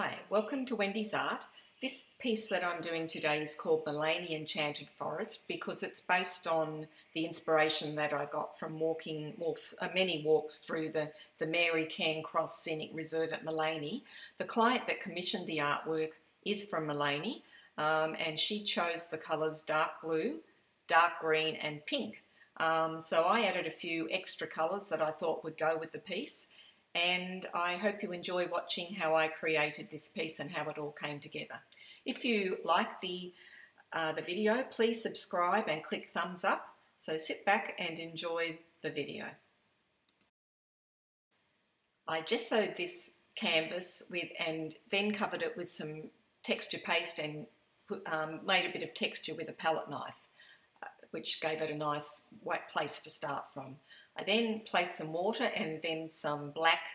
Hi, welcome to Wendy's Art. This piece that I'm doing today is called Maleny Enchanted Forest because it's based on the inspiration that I got from many walks through the Mary Cairncross Scenic Reserve at Maleny. The client that commissioned the artwork is from Maleny, and she chose the colours dark blue, dark green and pink. So I added a few extra colours that I thought would go with the piece. And I hope you enjoy watching how I created this piece and how it all came together. If you like the video, please subscribe and click thumbs up. So sit back and enjoy the video. I gessoed this canvas and then covered it with some texture paste and made a bit of texture with a palette knife, which gave it a nice wet place to start from. I then placed some water and then some black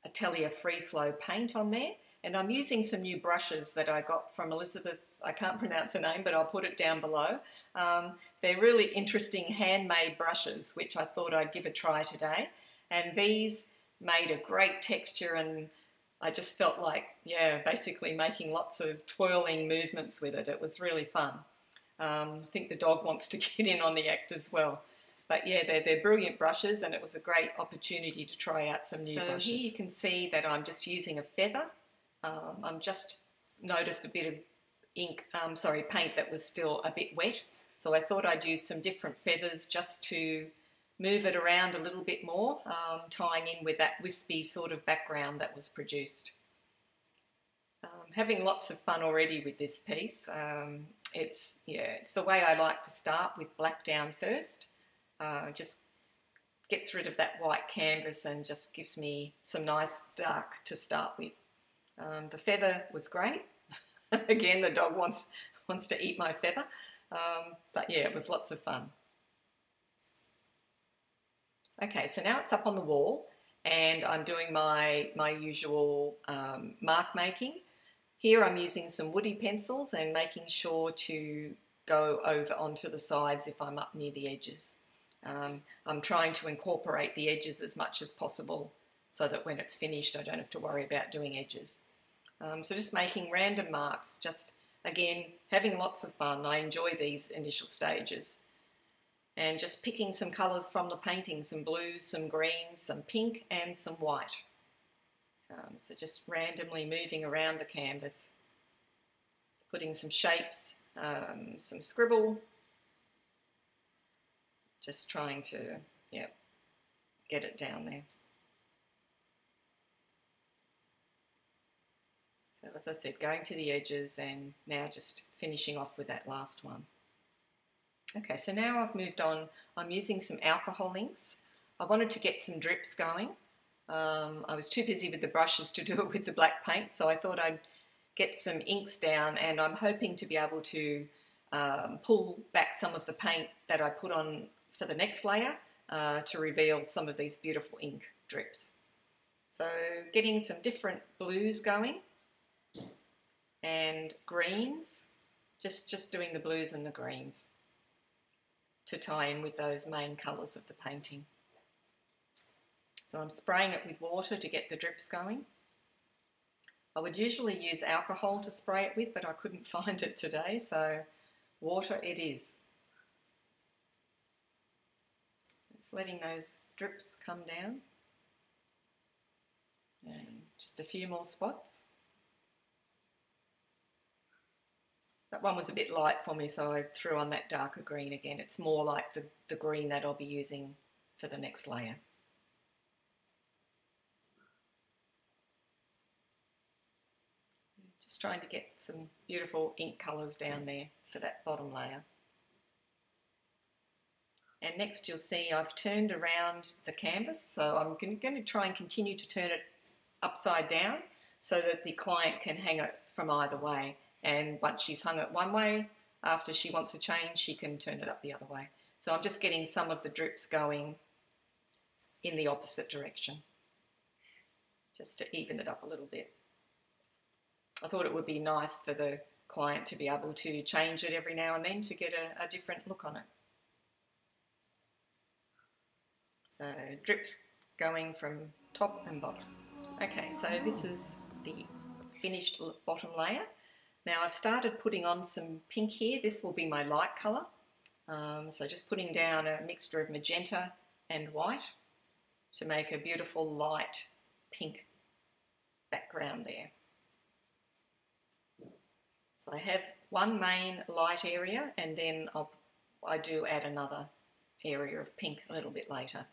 Atelier free flow paint on there, and I'm using some new brushes that I got from Elizabeth. I can't pronounce her name, but I'll put it down below. They're really interesting handmade brushes, which I thought I'd give a try today, and these made a great texture, and I just felt like, yeah, basically making lots of twirling movements with it. It was really fun. I think the dog wants to get in on the act as well. But yeah, they're brilliant brushes, and it was a great opportunity to try out some new brushes. So here you can see that I'm just using a feather. I'm just noticed a bit of paint that was still a bit wet. So I thought I'd use some different feathers just to move it around a little bit more, tying in with that wispy sort of background that was produced. Having lots of fun already with this piece. It's the way I like to start, with black down first. Just gets rid of that white canvas and just gives me some nice dark to start with. The feather was great. Again, the dog wants to eat my feather, but yeah, it was lots of fun. Okay, so now it's up on the wall, and I'm doing my usual mark making. Here I'm using some woody pencils and making sure to go over onto the sides if I'm up near the edges. I'm trying to incorporate the edges as much as possible so that when it's finished I don't have to worry about doing edges. So just making random marks, just again having lots of fun. I enjoy these initial stages, and just picking some colours from the painting, some blues, some greens, some pink and some white. So just randomly moving around the canvas, putting some shapes, some scribble. Just trying to, get it down there. So as I said, going to the edges and now just finishing off with that last one. Okay, so now I've moved on. I'm using some alcohol inks. I wanted to get some drips going. I was too busy with the brushes to do it with the black paint, so I thought I'd get some inks down, and I'm hoping to be able to pull back some of the paint that I put on for the next layer to reveal some of these beautiful ink drips. So getting some different blues going and greens, just doing the blues and the greens to tie in with those main colours of the painting. So I'm spraying it with water to get the drips going. I would usually use alcohol to spray it with, but I couldn't find it today, so water it is. Just letting those drips come down, and just a few more spots. That one was a bit light for me, so I threw on that darker green again. It's more like the green that I'll be using for the next layer. Just trying to get some beautiful ink colours down there for that bottom layer. And next you'll see I've turned around the canvas, so I'm going to try and continue to turn it upside down so that the client can hang it from either way. And once she's hung it one way, after she wants a change, she can turn it up the other way. So I'm just getting some of the drips going in the opposite direction, just to even it up a little bit. I thought it would be nice for the client to be able to change it every now and then to get a different look on it. So drips going from top and bottom. Okay, so this is the finished bottom layer. Now I've started putting on some pink here. This will be my light colour. So just putting down a mixture of magenta and white to make a beautiful light pink background there. So I have one main light area, and then I do add another area of pink a little bit later.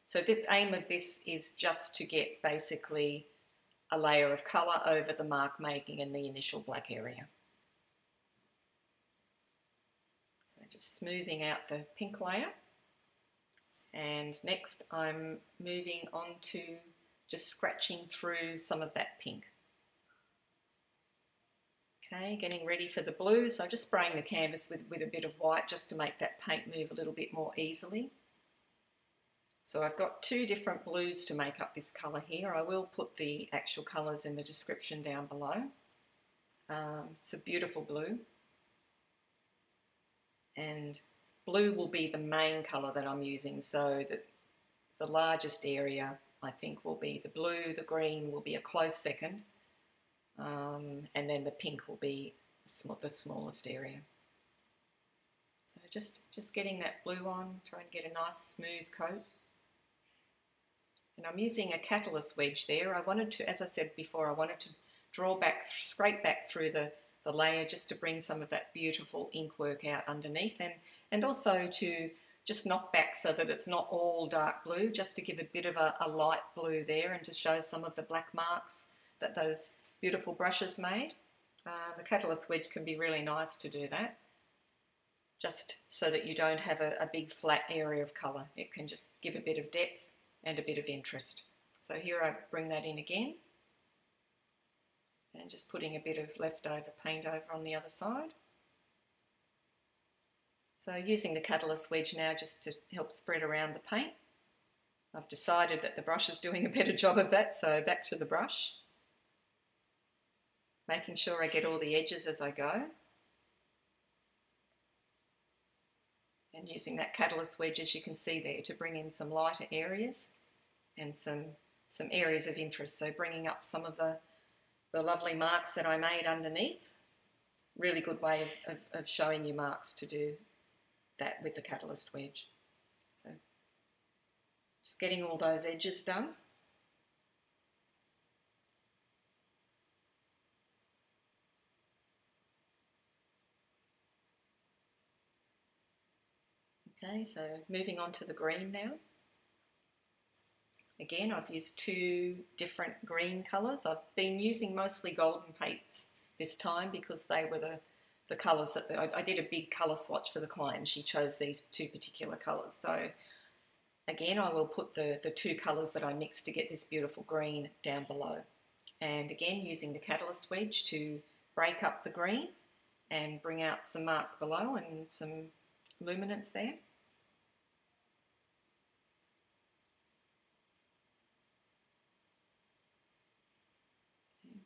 So the aim of this is just to get basically a layer of colour over the mark making in the initial black area. So just smoothing out the pink layer, and next I'm moving on to just scratching through some of that pink. Okay, getting ready for the blue, so I'm just spraying the canvas with a bit of white just to make that paint move a little bit more easily. So I've got two different blues to make up this colour here. I will put the actual colours in the description down below. It's a beautiful blue, and blue will be the main colour that I'm using, so that the largest area I think will be the blue, the green will be a close second, and then the pink will be the smallest area. So just getting that blue on, trying to get a nice smooth coat. And I'm using a catalyst wedge there. I wanted to, as I said before, I wanted to draw back, scrape back through the layer just to bring some of that beautiful ink work out underneath, and also to just knock back so that it's not all dark blue, just to give a bit of a light blue there and to show some of the black marks that those beautiful brushes made. The catalyst wedge can be really nice to do that, just so that you don't have a big flat area of colour. It can just give a bit of depth and a bit of interest. So here I bring that in again, and just putting a bit of leftover paint over on the other side. So using the catalyst wedge now just to help spread around the paint. I've decided that the brush is doing a better job of that, so back to the brush. Making sure I get all the edges as I go. And using that catalyst wedge, as you can see there, to bring in some lighter areas and some areas of interest. So bringing up some of the lovely marks that I made underneath. Really good way of showing you marks to do that with the catalyst wedge. So just getting all those edges done. Okay, so moving on to the green now. Again, I've used two different green colours. I've been using mostly golden paints this time because they were the colours that I did a big colour swatch for the client. She chose these two particular colours. So again, I will put the two colours that I mixed to get this beautiful green down below. And again, using the catalyst wedge to break up the green and bring out some marks below and some luminance there.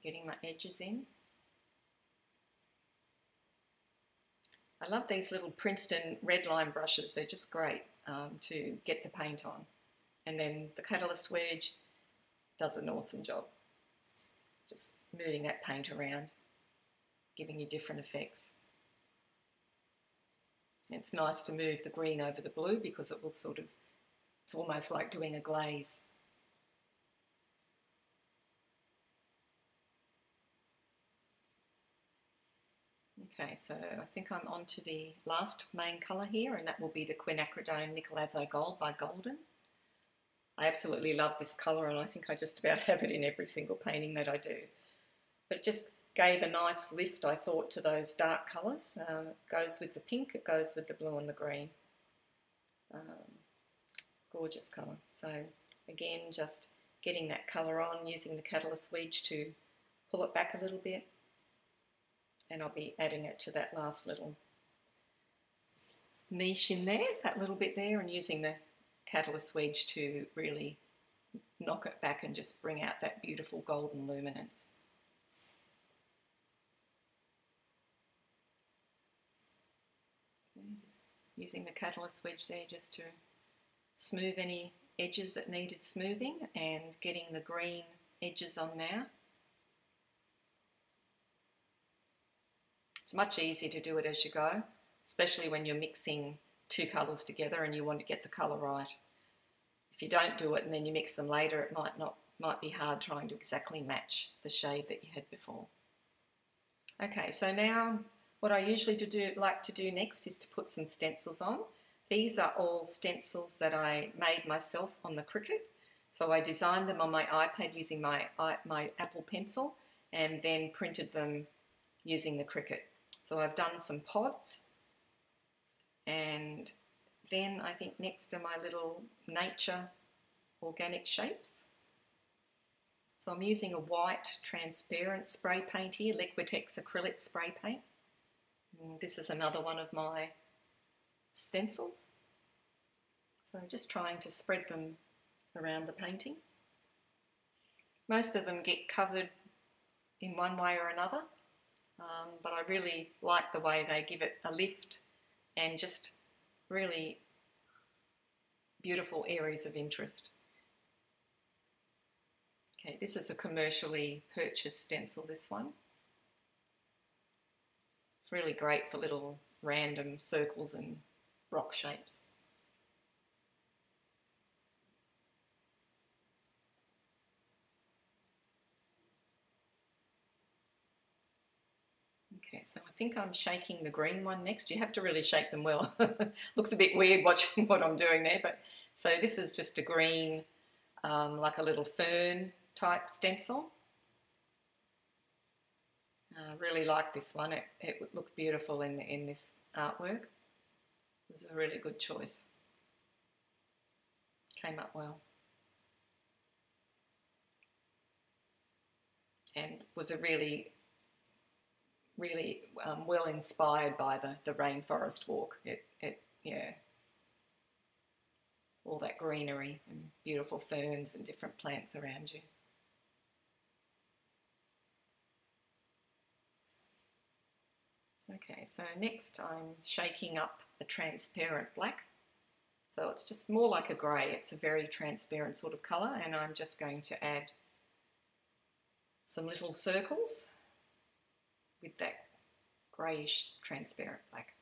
Getting my edges in. I love these little Princeton red line brushes. They're just great to get the paint on. And then the catalyst wedge does an awesome job. Just moving that paint around, giving you different effects. It's nice to move the green over the blue because it will it's almost like doing a glaze. Okay, so I think I'm on to the last main colour here, and that will be the Quinacridone Nickel Azo Gold by Golden. I absolutely love this colour, and I think I just about have it in every single painting that I do. But it just gave a nice lift, I thought, to those dark colours. It goes with the pink, it goes with the blue and the green. Gorgeous colour. So again, just getting that colour on, using the catalyst wedge to pull it back a little bit. And I'll be adding it to that last little niche in there, that little bit there, and using the catalyst wedge to really knock it back and just bring out that beautiful golden luminance. Okay, just using the catalyst wedge there just to smooth any edges that needed smoothing, and getting the green edges on now. It's much easier to do it as you go, especially when you're mixing two colours together and you want to get the colour right. If you don't do it and then you mix them later, it might be hard trying to exactly match the shade that you had before. Okay, so now what I usually like to do next is to put some stencils on. These are all stencils that I made myself on the Cricut. So I designed them on my iPad using my Apple Pencil and then printed them using the Cricut. So I've done some pods, and then I think next are my little nature organic shapes. So I'm using a white transparent spray paint here, Liquitex Acrylic spray paint. And this is another one of my stencils. So just trying to spread them around the painting. Most of them get covered in one way or another, but I really like the way they give it a lift and just really beautiful areas of interest. Okay, this is a commercially purchased stencil, this one. It's really great for little random circles and rock shapes. Okay, so I think I'm shaking the green one next. You have to really shake them well. Looks a bit weird watching what I'm doing there, but so this is just a green, like a little fern type stencil. Really like this one. It would look beautiful in this artwork. It was a really good choice. Came up well. And was a really well inspired by the rainforest walk. Yeah, all that greenery and beautiful ferns and different plants around you. Okay, so next I'm shaking up a transparent black. So it's just more like a grey. It's a very transparent sort of colour, and I'm just going to add some little circles with that greyish transparent black.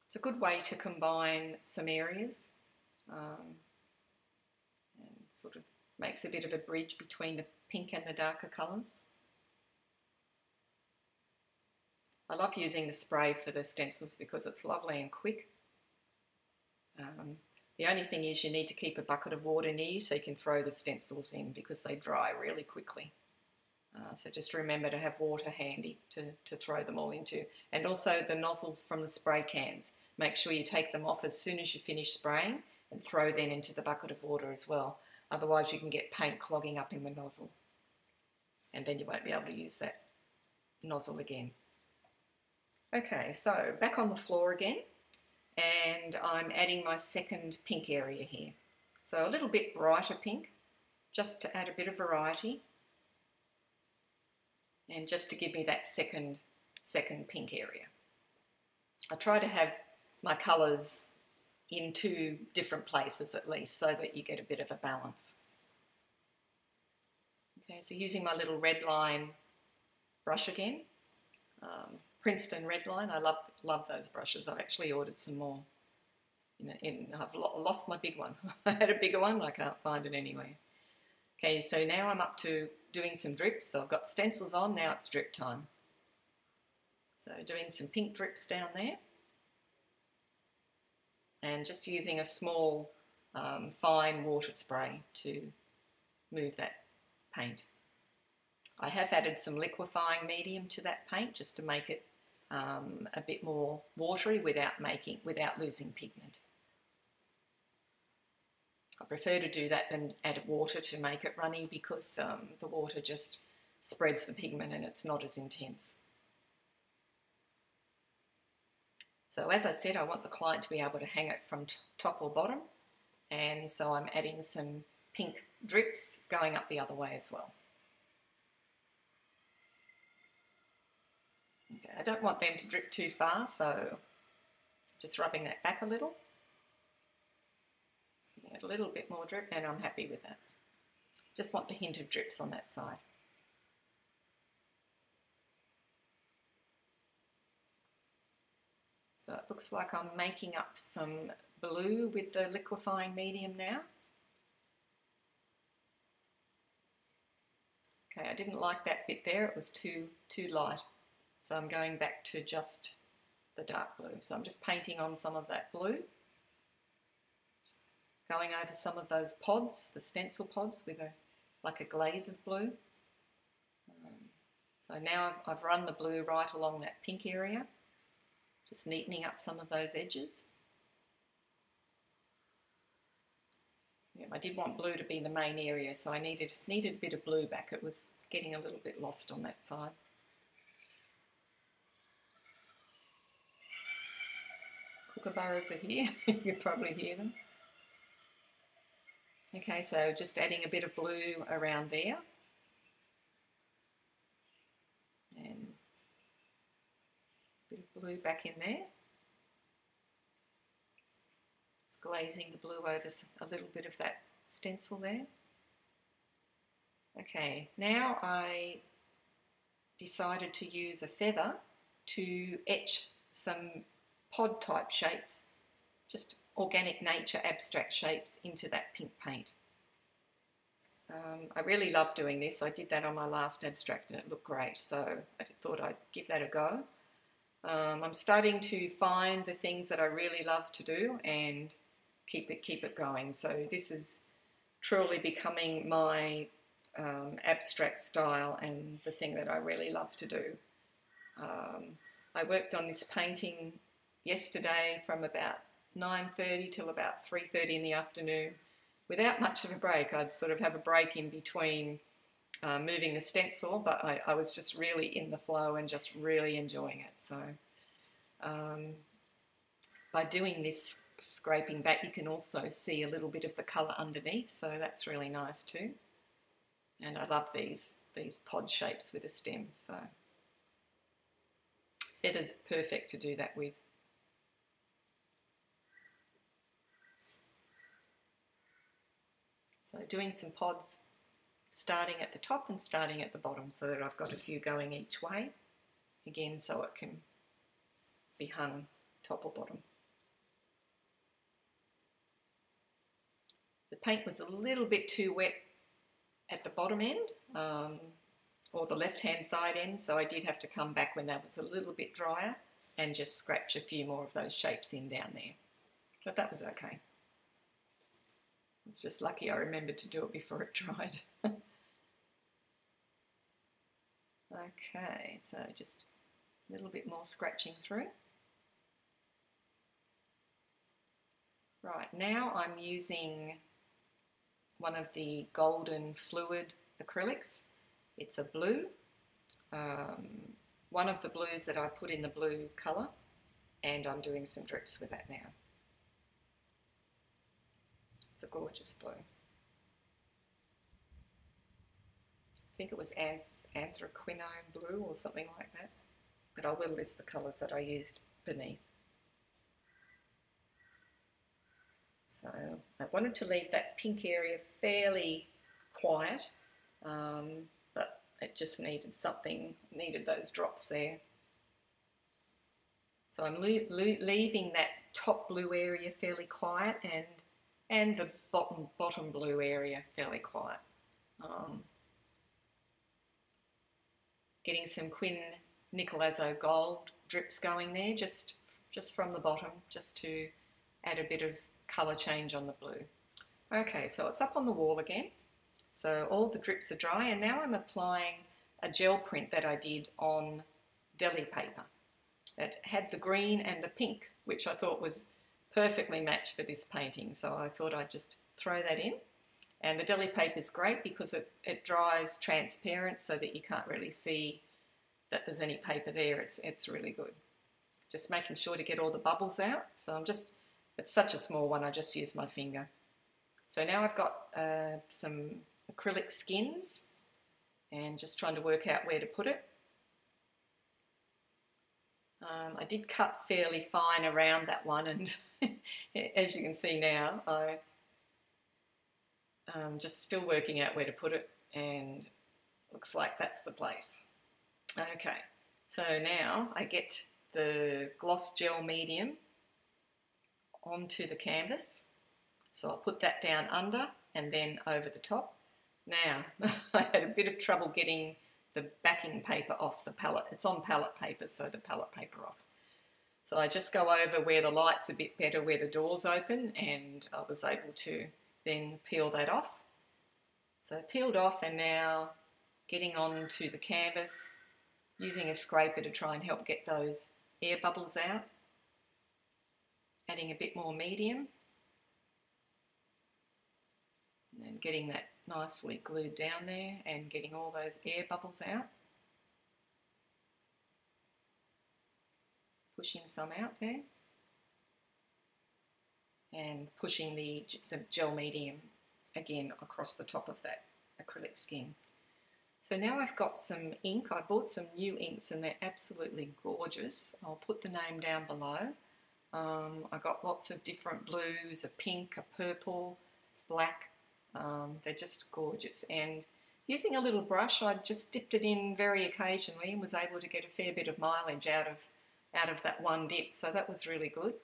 It's a good way to combine some areas and sort of makes a bit of a bridge between the pink and the darker colours. I love using the spray for the stencils because it's lovely and quick. The only thing is you need to keep a bucket of water near you so you can throw the stencils in because they dry really quickly. So just remember to have water handy to throw them all into. And also the nozzles from the spray cans. Make sure you take them off as soon as you finish spraying and throw them into the bucket of water as well. Otherwise you can get paint clogging up in the nozzle. And then you won't be able to use that nozzle again. Okay, so back on the floor again. And I'm adding my second pink area here. So a little bit brighter pink, just to add a bit of variety. And just to give me that second pink area. I try to have my colours in two different places at least so that you get a bit of a balance. Okay, so using my little red line brush again, Princeton red line. I love those brushes. I've actually ordered some more. I've lost my big one. I had a bigger one, I can't find it anywhere. Okay, so now I'm up to doing some drips. So I've got stencils on, now it's drip time. So doing some pink drips down there. And just using a small fine water spray to move that paint. I have added some liquefying medium to that paint just to make it a bit more watery without losing pigment. I prefer to do that than add water to make it runny because the water just spreads the pigment and it's not as intense. So as I said, I want the client to be able to hang it from top or bottom, and so I'm adding some pink drips going up the other way as well. Okay, I don't want them to drip too far, so just rubbing that back a little. Add a little bit more drip and I'm happy with that. Just want the hint of drips on that side. So it looks like I'm making up some blue with the liquefying medium now. Okay, I didn't like that bit there, it was too light. So I'm going back to just the dark blue. So I'm just painting on some of that blue. Going over some of those pods, the stencil pods, with like a glaze of blue. So now I've run the blue right along that pink area, just neatening up some of those edges. Yeah, I did want blue to be the main area, so I needed a bit of blue back. It was getting a little bit lost on that side. Kookaburras are here, you can probably hear them. Okay, so just adding a bit of blue around there. And a bit of blue back in there. Just glazing the blue over a little bit of that stencil there. Okay, now I decided to use a feather to etch some pod type shapes, just organic nature abstract shapes into that pink paint. I really love doing this. I did that on my last abstract and it looked great, so I thought I'd give that a go. I'm starting to find the things that I really love to do and keep it going. So this is truly becoming my abstract style and the thing that I really love to do. I worked on this painting yesterday from about 9:30 till about 3:30 in the afternoon without much of a break. I'd sort of have a break in between moving the stencil, but I was just really in the flow and just really enjoying it. So by doing this scraping back, you can also see a little bit of the colour underneath, so that's really nice too. And I love these pod shapes with a stem, so feather's perfect to do that with. So doing some pods starting at the top and starting at the bottom so that I've got a few going each way, again so it can be hung top or bottom. The paint was a little bit too wet at the bottom end, or the left hand side end, so I did have to come back when that was a little bit drier and just scratch a few more of those shapes in down there. But that was okay. It's just lucky I remembered to do it before it dried. Okay, so just a little bit more scratching through. Right, now I'm using one of the golden fluid acrylics. It's a blue, one of the blues that I put in the blue colour, and I'm doing some drips with that now. It's a gorgeous blue. I think it was Anthraquinone blue or something like that, but I will list the colours that I used beneath. So I wanted to leave that pink area fairly quiet, but it just needed something, needed those drops there. So I'm leaving that top blue area fairly quiet and the bottom blue area fairly quiet. Getting some Quinacridone gold drips going there, just from the bottom, just to add a bit of colour change on the blue. Okay, so it's up on the wall again. So all the drips are dry, and now I'm applying a gel print that I did on deli paper. It had the green and the pink, which I thought was perfectly matched for this painting, so I thought I'd just throw that in. And the deli paper is great because it dries transparent so that you can't really see that there's any paper there. It's really good. Just making sure to get all the bubbles out. So it's such a small one, I just use my finger. So now I've got some acrylic skins and just trying to work out where to put it. I did cut fairly fine around that one, and as you can see now, I'm just still working out where to put it, and looks like that's the place. Okay, so now I get the gloss gel medium onto the canvas. So I'll put that down under and then over the top. Now, I had a bit of trouble getting the backing paper off the palette. It's on palette paper, so the palette paper off. So I just go over where the light's a bit better, where the door's open, and I was able to then peel that off. So peeled off, and now getting onto the canvas, using a scraper to try and help get those air bubbles out. Adding a bit more medium. And then getting that nicely glued down there and getting all those air bubbles out. Pushing some out there. And pushing the gel medium again across the top of that acrylic skin. So now I've got some ink. I bought some new inks and they're absolutely gorgeous. I'll put the name down below. I got lots of different blues, a pink, a purple, black. They're just gorgeous. And using a little brush, I just dipped it in very occasionally and was able to get a fair bit of mileage out of that one dip. So that was really good.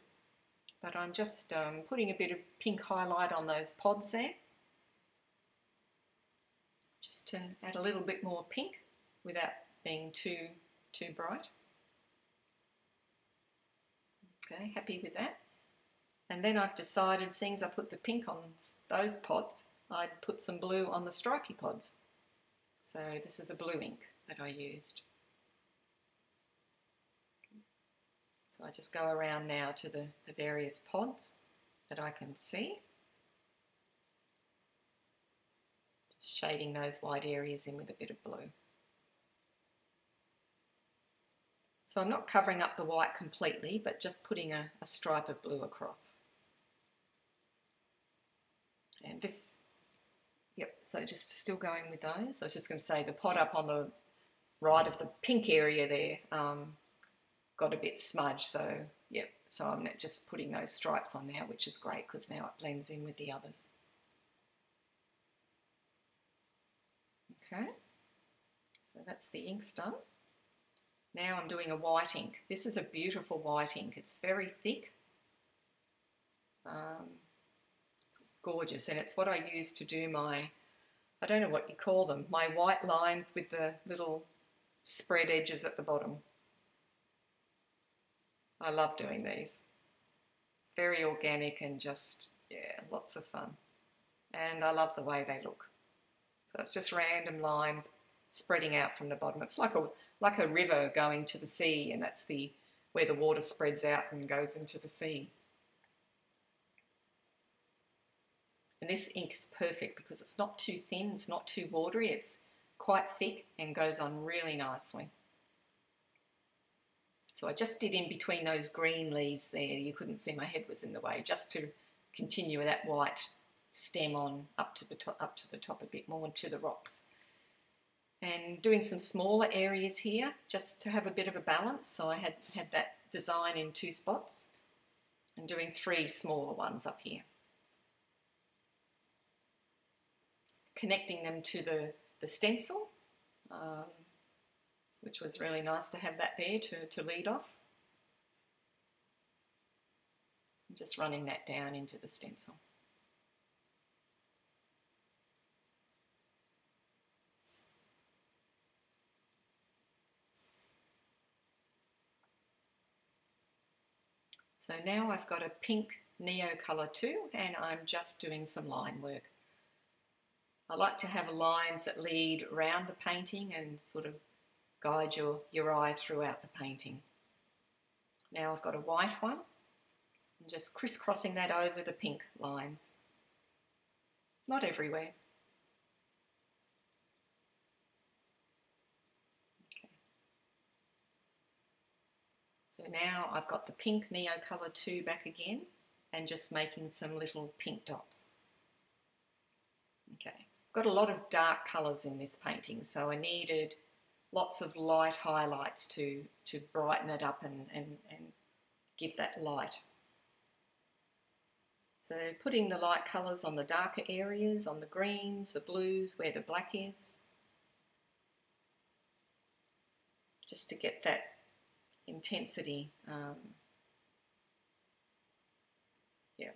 But I'm just putting a bit of pink highlight on those pods there. Just to add a little bit more pink without being too bright. Okay, happy with that. And then I've decided, seeing as I put the pink on those pods, I'd put some blue on the stripy pods. So this is a blue ink that I used. So I just go around now to the various pods that I can see. Just shading those white areas in with a bit of blue. So I'm not covering up the white completely, but just putting a stripe of blue across. And this, yep, so just still going with those. I was just going to say the pod up on the right of the pink area there got a bit smudged, so yep, so I'm just putting those stripes on now, which is great because now it blends in with the others. Okay, so that's the inks done. Now I'm doing a white ink. This is a beautiful white ink. It's very thick. It's gorgeous, and it's what I use to do my, I don't know what you call them, my white lines with the little spread edges at the bottom. I love doing these. Very organic and just, yeah, lots of fun. And I love the way they look. So it's just random lines spreading out from the bottom. It's like a river going to the sea, and that's where the water spreads out and goes into the sea. And this ink is perfect because it's not too thin, it's not too watery, it's quite thick and goes on really nicely. So I just did in between those green leaves there. You couldn't see, my head was in the way, just to continue with that white stem on up to the top a bit more and to the rocks. And doing some smaller areas here just to have a bit of a balance. So I had that design in 2 spots and doing 3 smaller ones up here. Connecting them to the stencil, which was really nice to have that there to lead off. And just running that down into the stencil. So now I've got a pink Neocolor II and I'm just doing some line work. I like to have lines that lead around the painting and sort of guide your eye throughout the painting. Now I've got a white one and just crisscrossing that over the pink lines. Not everywhere. Okay. So now I've got the pink Neocolor II back again and just making some little pink dots. Okay, got a lot of dark colours in this painting, so I needed lots of light highlights to brighten it up and give that light. So putting the light colours on the darker areas, on the greens, the blues, where the black is. Just to get that intensity. Yeah.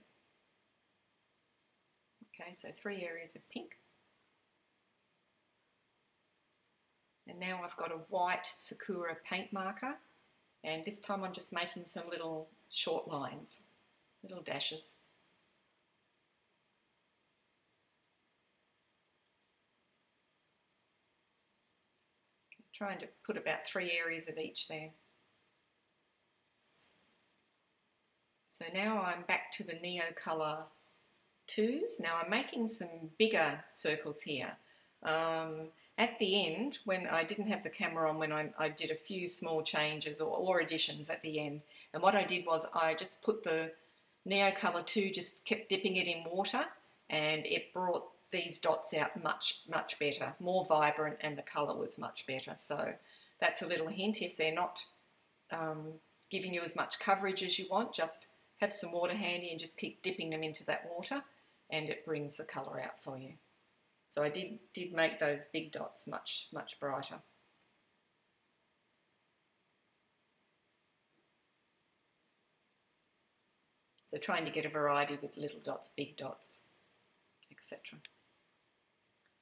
Okay, so 3 areas of pink. And now I've got a white Sakura paint marker, and this time I'm just making some little short lines, little dashes. Trying to put about 3 areas of each there. So now I'm back to the Neocolor IIs. Now I'm making some bigger circles here. At the end, when I didn't have the camera on, when I did a few small changes or additions at the end, and what I did was I just put the Neocolor II, just kept dipping it in water, and it brought these dots out much better, more vibrant, and the colour was much better. So that's a little hint. If they're not giving you as much coverage as you want, just have some water handy and just keep dipping them into that water, and it brings the colour out for you. So I did make those big dots much brighter. So trying to get a variety with little dots, big dots, etc.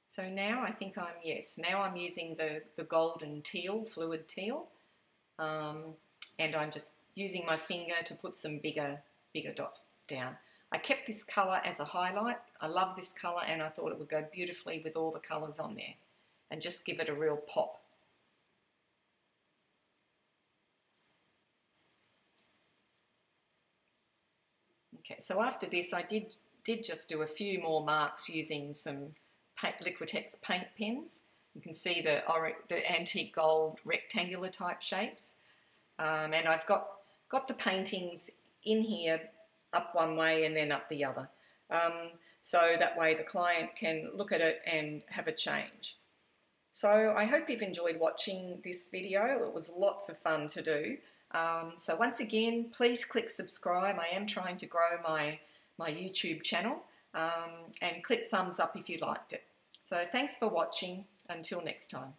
So now I think now I'm using the golden teal, fluid teal, and I'm just using my finger to put some bigger dots down. I kept this colour as a highlight. I love this colour, and I thought it would go beautifully with all the colours on there and just give it a real pop. Okay, so after this I did just do a few more marks using some Liquitex paint pens. You can see the antique gold rectangular type shapes, and I've got the paintings in here up one way and then up the other, so that way the client can look at it and have a change. So I hope you've enjoyed watching this video. It was lots of fun to do. So once again, please click subscribe. I am trying to grow my YouTube channel, and click thumbs up if you liked it. So thanks for watching. Until next time.